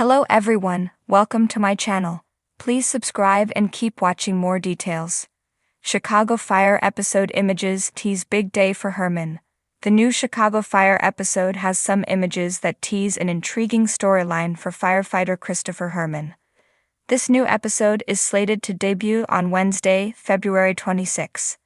Hello everyone, welcome to my channel. Please subscribe and keep watching more details. Chicago Fire episode images tease big day for Herrmann. The new Chicago Fire episode has some images that tease an intriguing storyline for firefighter Christopher Herrmann. This new episode is slated to debut on Wednesday, February 26.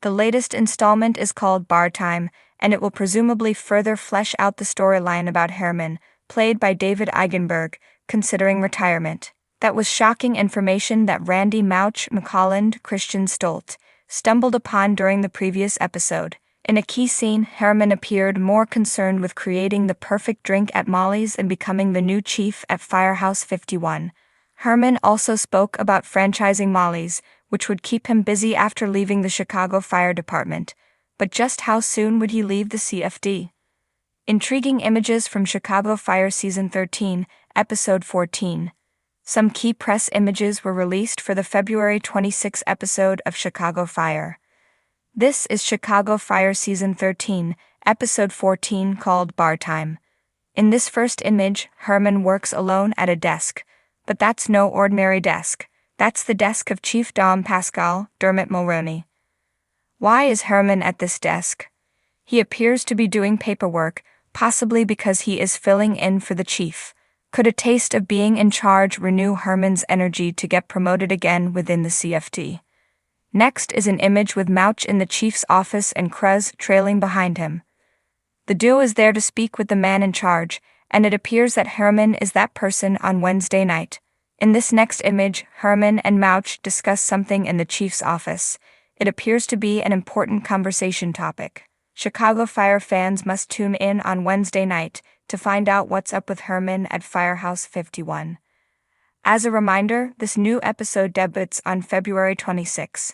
The latest installment is called Bar Time, and it will presumably further flesh out the storyline about Herrmann, played by David Eigenberg, considering retirement. That was shocking information that Randy Mouch McColland Christian Stolt stumbled upon during the previous episode. In a key scene, Herrmann appeared more concerned with creating the perfect drink at Molly's and becoming the new chief at Firehouse 51. Herrmann also spoke about franchising Molly's, which would keep him busy after leaving the Chicago Fire Department. But just how soon would he leave the CFD? Intriguing images from Chicago Fire Season 13, Episode 14. Some key press images were released for the February 26 episode of Chicago Fire. This is Chicago Fire Season 13, Episode 14 called Bar Time. In this first image, Herrmann works alone at a desk. But that's no ordinary desk. That's the desk of Chief Dom Pascal, Dermot Mulroney. Why is Herrmann at this desk? He appears to be doing paperwork, possibly because he is filling in for the chief. Could a taste of being in charge renew Herrmann's energy to get promoted again within the CFD? Next is an image with Mouch in the chief's office and Cruz trailing behind him. The duo is there to speak with the man in charge, and it appears that Herrmann is that person on Wednesday night. In this next image, Herrmann and Mouch discuss something in the chief's office. It appears to be an important conversation topic. Chicago Fire fans must tune in on Wednesday night to find out what's up with Herrmann at Firehouse 51. As a reminder, this new episode debuts on February 26.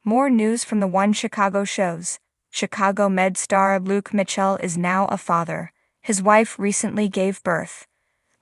More news from the One Chicago shows. Chicago Med star Luke Mitchell is now a father. His wife recently gave birth.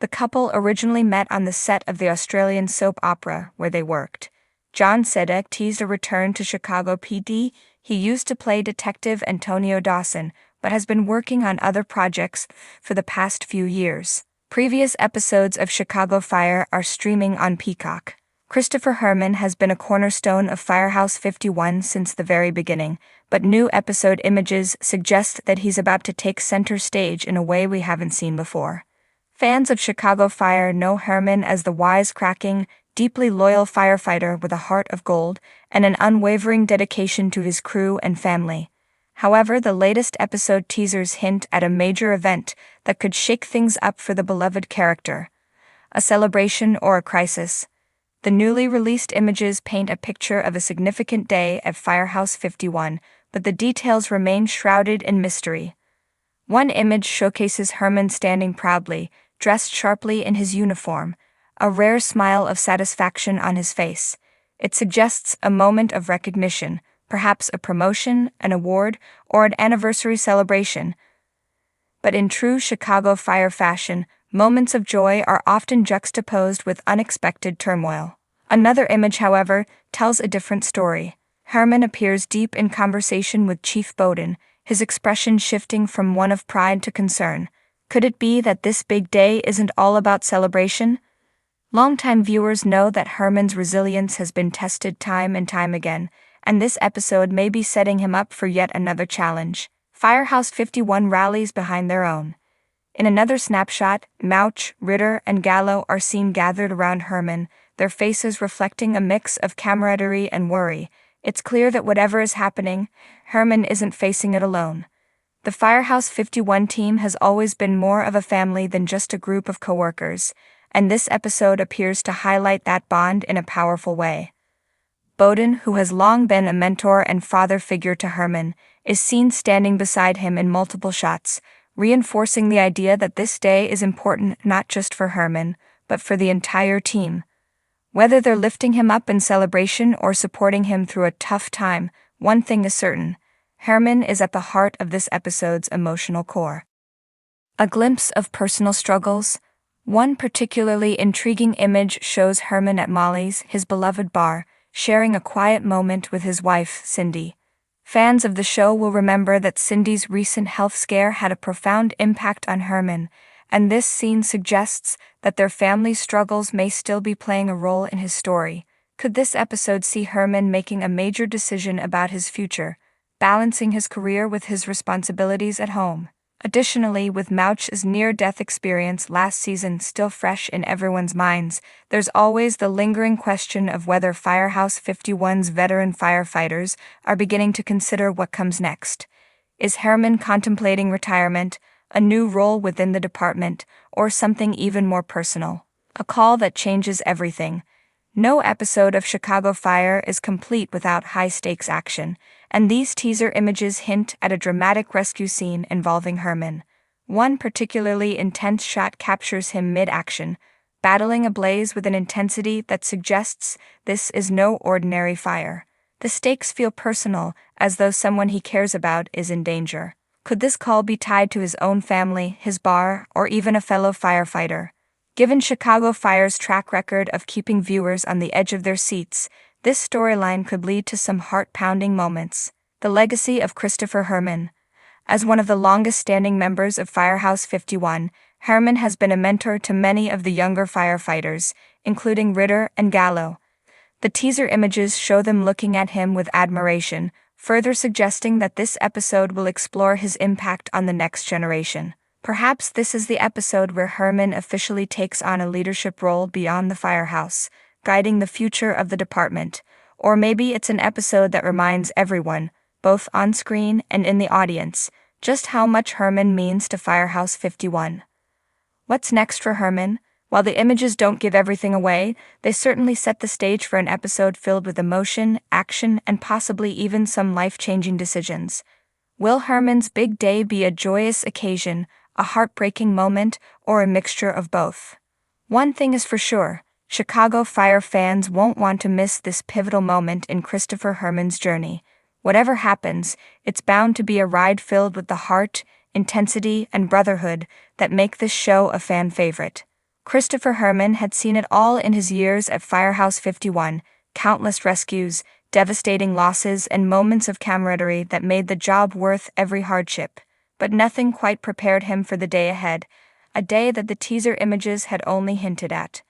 The couple originally met on the set of the Australian soap opera where they worked. John Sedek teased a return to Chicago PD. He used to play Detective Antonio Dawson, but has been working on other projects for the past few years. Previous episodes of Chicago Fire are streaming on Peacock. Christopher Herrmann has been a cornerstone of Firehouse 51 since the very beginning, but new episode images suggest that he's about to take center stage in a way we haven't seen before. Fans of Chicago Fire know Herrmann as the wisecracking, deeply loyal firefighter with a heart of gold and an unwavering dedication to his crew and family. However, the latest episode teasers hint at a major event that could shake things up for the beloved character. A celebration or a crisis. The newly released images paint a picture of a significant day at Firehouse 51, but the details remain shrouded in mystery. One image showcases Herrmann standing proudly, dressed sharply in his uniform, a rare smile of satisfaction on his face. It suggests a moment of recognition, perhaps a promotion, an award, or an anniversary celebration. But in true Chicago Fire fashion, moments of joy are often juxtaposed with unexpected turmoil. Another image, however, tells a different story. Herrmann appears deep in conversation with Chief Bowden, his expression shifting from one of pride to concern. Could it be that this big day isn't all about celebration? Longtime viewers know that Herrmann's resilience has been tested time and time again, and this episode may be setting him up for yet another challenge. Firehouse 51 rallies behind their own. In another snapshot, Mouch, Ritter, and Gallo are seen gathered around Herrmann, their faces reflecting a mix of camaraderie and worry. It's clear that whatever is happening, Herrmann isn't facing it alone. The Firehouse 51 team has always been more of a family than just a group of coworkers, and this episode appears to highlight that bond in a powerful way. Bowden, who has long been a mentor and father figure to Herrmann, is seen standing beside him in multiple shots, reinforcing the idea that this day is important not just for Herrmann, but for the entire team. Whether they're lifting him up in celebration or supporting him through a tough time, one thing is certain: Herrmann is at the heart of this episode's emotional core. A glimpse of personal struggles. One particularly intriguing image shows Herrmann at Molly's, his beloved bar, sharing a quiet moment with his wife, Cindy. Fans of the show will remember that Cindy's recent health scare had a profound impact on Herrmann, and this scene suggests that their family's struggles may still be playing a role in his story. Could this episode see Herrmann making a major decision about his future, balancing his career with his responsibilities at home? Additionally, with Mouch's near-death experience last season still fresh in everyone's minds, there's always the lingering question of whether Firehouse 51's veteran firefighters are beginning to consider what comes next. Is Herrmann contemplating retirement, a new role within the department, or something even more personal? A call that changes everything. No episode of Chicago Fire is complete without high-stakes action, and these teaser images hint at a dramatic rescue scene involving Herrmann. One particularly intense shot captures him mid-action, battling a blaze with an intensity that suggests this is no ordinary fire. The stakes feel personal, as though someone he cares about is in danger. Could this call be tied to his own family, his bar, or even a fellow firefighter? Given Chicago Fire's track record of keeping viewers on the edge of their seats, this storyline could lead to some heart-pounding moments. The legacy of Christopher Herrmann. As one of the longest-standing members of Firehouse 51, Herrmann has been a mentor to many of the younger firefighters, including Ritter and Gallo. The teaser images show them looking at him with admiration, further suggesting that this episode will explore his impact on the next generation. Perhaps this is the episode where Herrmann officially takes on a leadership role beyond the firehouse, guiding the future of the department. Or maybe it's an episode that reminds everyone, both on screen and in the audience, just how much Herrmann means to Firehouse 51. What's next for Herrmann? While the images don't give everything away, they certainly set the stage for an episode filled with emotion, action, and possibly even some life-changing decisions. Will Herrmann's big day be a joyous occasion, a heartbreaking moment, or a mixture of both? One thing is for sure, Chicago Fire fans won't want to miss this pivotal moment in Christopher Herrmann's journey. Whatever happens, it's bound to be a ride filled with the heart, intensity, and brotherhood that make this show a fan favorite. Christopher Herrmann had seen it all in his years at Firehouse 51, countless rescues, devastating losses, and moments of camaraderie that made the job worth every hardship. But nothing quite prepared him for the day ahead, a day that the teaser images had only hinted at.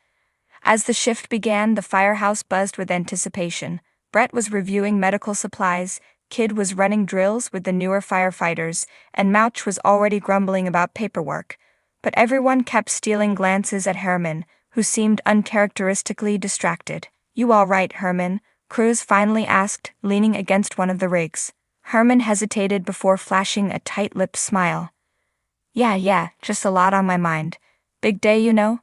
As the shift began, the firehouse buzzed with anticipation. Brett was reviewing medical supplies, Kid was running drills with the newer firefighters, and Mouch was already grumbling about paperwork. But everyone kept stealing glances at Herrmann, who seemed uncharacteristically distracted. "You all right, Herrmann?" Cruz finally asked, leaning against one of the rigs. Herrmann hesitated before flashing a tight-lipped smile. Yeah, just a lot on my mind. Big day, you know?"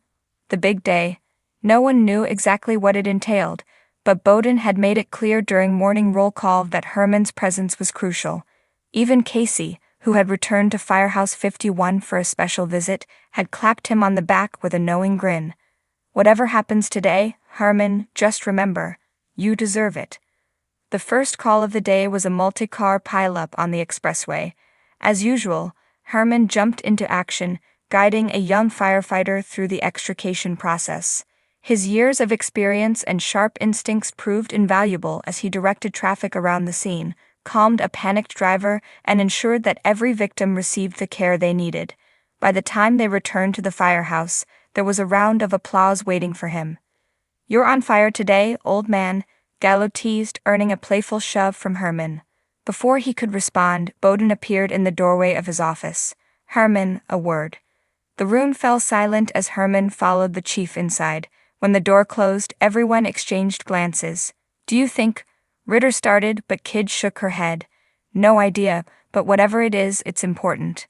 The big day. No one knew exactly what it entailed, but Bowden had made it clear during morning roll call that Herrmann's presence was crucial. Even Casey, who had returned to Firehouse 51 for a special visit, had clapped him on the back with a knowing grin. "Whatever happens today, Herrmann, just remember, you deserve it." The first call of the day was a multi-car pileup on the expressway. As usual, Herrmann jumped into action, guiding a young firefighter through the extrication process. His years of experience and sharp instincts proved invaluable as he directed traffic around the scene, calmed a panicked driver, and ensured that every victim received the care they needed. By the time they returned to the firehouse, there was a round of applause waiting for him. "You're on fire today, old man," Gallo teased, earning a playful shove from Herrmann. Before he could respond, Bowden appeared in the doorway of his office. "Herrmann, a word." The room fell silent as Herrmann followed the chief inside. When the door closed, everyone exchanged glances. "Do you think?" Ritter started, but Kid shook her head. "No idea, but whatever it is, it's important."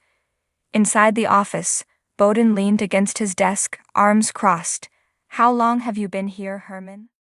Inside the office, Bowden leaned against his desk, arms crossed. "How long have you been here, Herrmann?"